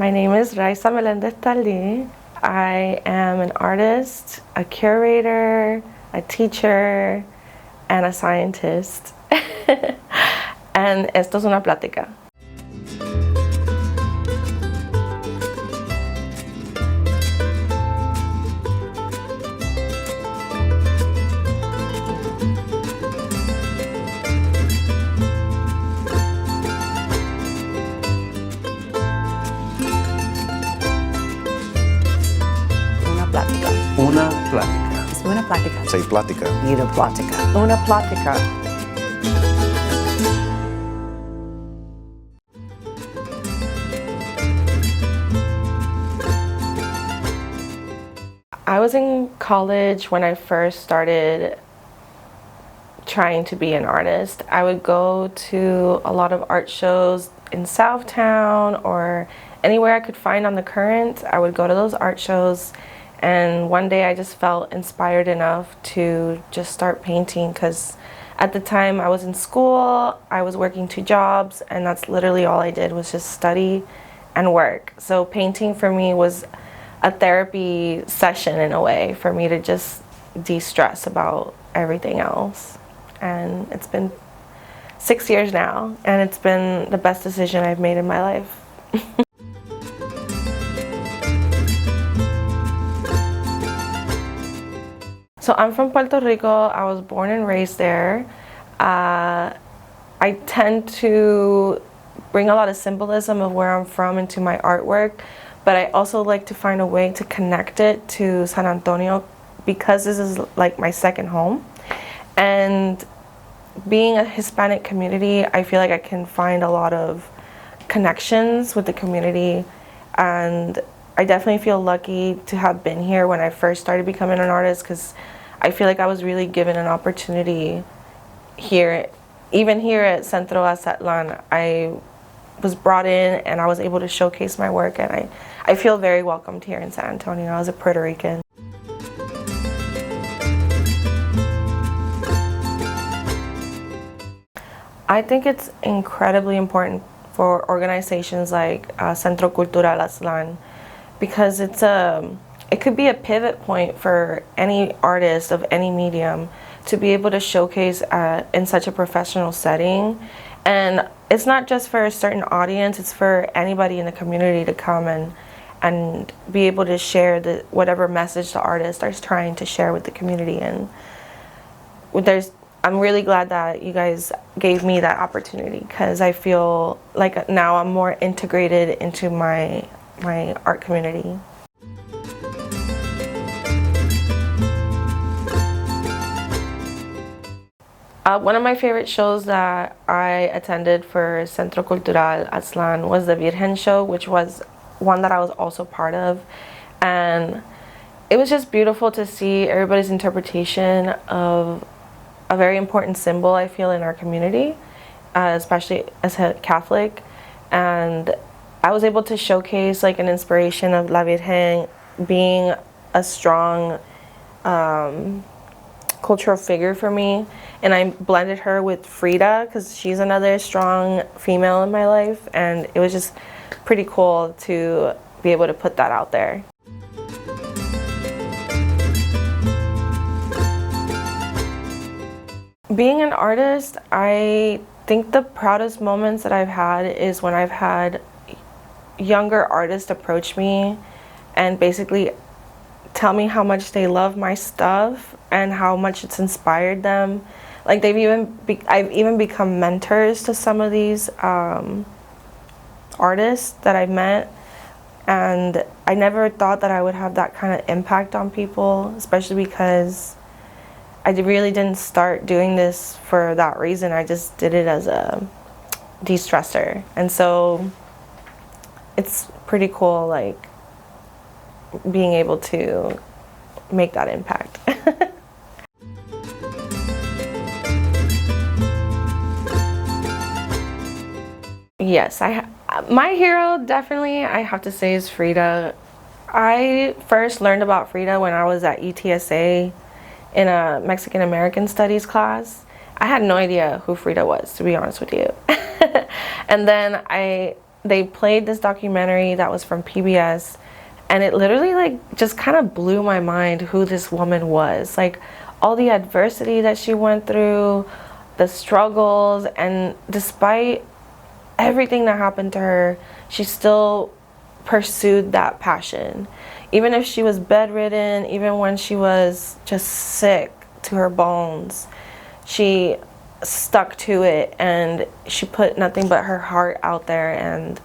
My name is Raisa A Melendez Tardi. I am an artist, a curator, a teacher, and a scientist. And esto es Una Plática. Una plática. Es una plática. Say plática. Una plática. Una Plática. I was in college when I first started trying to be an artist. I would go to a lot of art shows in Southtown or anywhere I could find on the Current. I would go to those art shows, and one day I just felt inspired enough to just start painting, because at the time I was in school, I was working 2 jobs, and that's literally all I did was just study and work. So painting for me was a therapy session in a way for me to just de-stress about everything else. And it's been 6 years now, and it's been the best decision I've made in my life. So I'm from Puerto Rico. I was born and raised there. I tend to bring a lot of symbolism of where I'm from into my artwork, but I also like to find a way to connect it to San Antonio, because this is like my second home. And being a Hispanic community, I feel like I can find a lot of connections with the community, and I definitely feel lucky to have been here when I first started becoming an artist, because I feel like I was really given an opportunity here. Even here at Centro Azatlan, I was brought in and I was able to showcase my work, and I feel very welcomed here in San Antonio as a Puerto Rican. I think it's incredibly important for organizations like Centro Cultural Aztlan, because it could be a pivot point for any artist of any medium to be able to showcase in such a professional setting. And it's not just for a certain audience, it's for anybody in the community to come and be able to share whatever message the artist is trying to share with the community. And I'm really glad that you guys gave me that opportunity, because I feel like now I'm more integrated into my art community. One of my favorite shows that I attended for Centro Cultural Aztlan was the Virgen show, which was one that I was also part of. And it was just beautiful to see everybody's interpretation of a very important symbol, I feel, in our community, especially as a Catholic. And I was able to showcase like an inspiration of La Virgen being a strong cultural figure for me, and I blended her with Frida, because she's another strong female in my life, and it was just pretty cool to be able to put that out there. Being an artist, I think the proudest moments that I've had is when I've had younger artists approach me and basically tell me how much they love my stuff and how much it's inspired them. Like I've even become mentors to some of these artists that I've met, and I never thought that I would have that kind of impact on people, especially because I really didn't start doing this for that reason. I just did it as a de-stressor, and so it's pretty cool, like being able to make that impact. Yes, my hero definitely, I have to say, is Frida. I first learned about Frida when I was at UTSA in a Mexican American Studies class. I had no idea who Frida was, to be honest with you. And then I they played this documentary that was from PBS, and it literally like just kind of blew my mind who this woman was. Like all the adversity that she went through, the struggles, and despite everything that happened to her, she still pursued that passion. Even if she was bedridden, even when she was just sick to her bones, she stuck to it, and she put nothing but her heart out there. And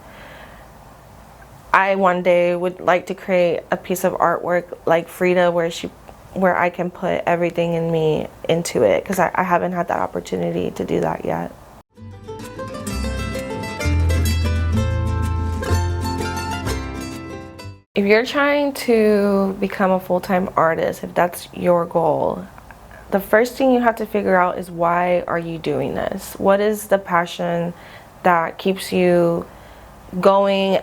I one day would like to create a piece of artwork like Frida, where I can put everything in me into it, because I haven't had that opportunity to do that yet. If you're trying to become a full-time artist, if that's your goal, the first thing you have to figure out is, why are you doing this? What is the passion that keeps you going?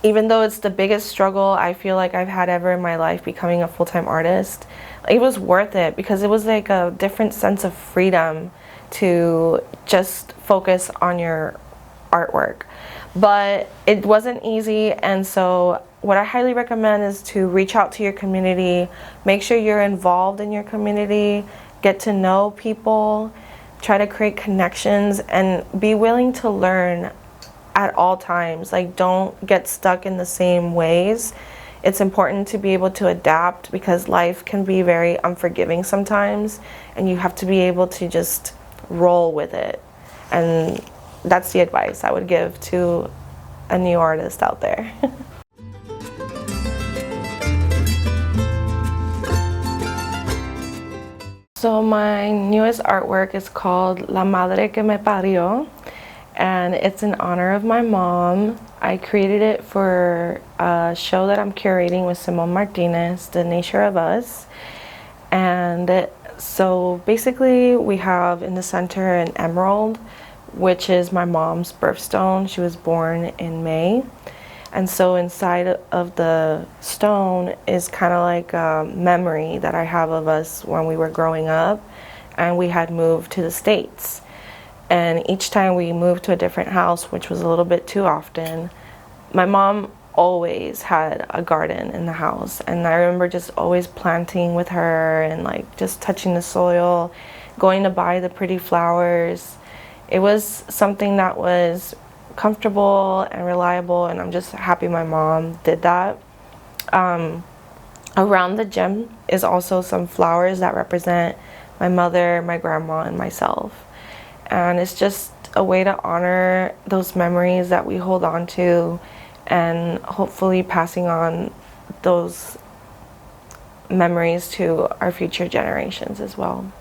Even though it's the biggest struggle I feel like I've had ever in my life, becoming a full-time artist, it was worth it, because it was like a different sense of freedom to just focus on your artwork. But it wasn't easy, and so what I highly recommend is to reach out to your community. Make sure you're involved in your community, get to know people, try to create connections, and be willing to learn at all times. Like, don't get stuck in the same ways. It's important to be able to adapt, because life can be very unforgiving sometimes, and you have to be able to just roll with it. And that's the advice I would give to a new artist out there. So my newest artwork is called La Madre que me parió, and it's in honor of my mom. I created it for a show that I'm curating with Simone Martinez, The Nature of Us. And so basically we have in the center an emerald, which is my mom's birthstone. She was born in May. And so inside of the stone is kind of like a memory that I have of us when we were growing up and we had moved to the States. And each time we moved to a different house, which was a little bit too often, my mom always had a garden in the house. And I remember just always planting with her and like just touching the soil, going to buy the pretty flowers. It was something that was comfortable and reliable, and I'm just happy my mom did that. Around the gem is also some flowers that represent my mother, my grandma, and myself. And it's just a way to honor those memories that we hold on to, and hopefully passing on those memories to our future generations as well.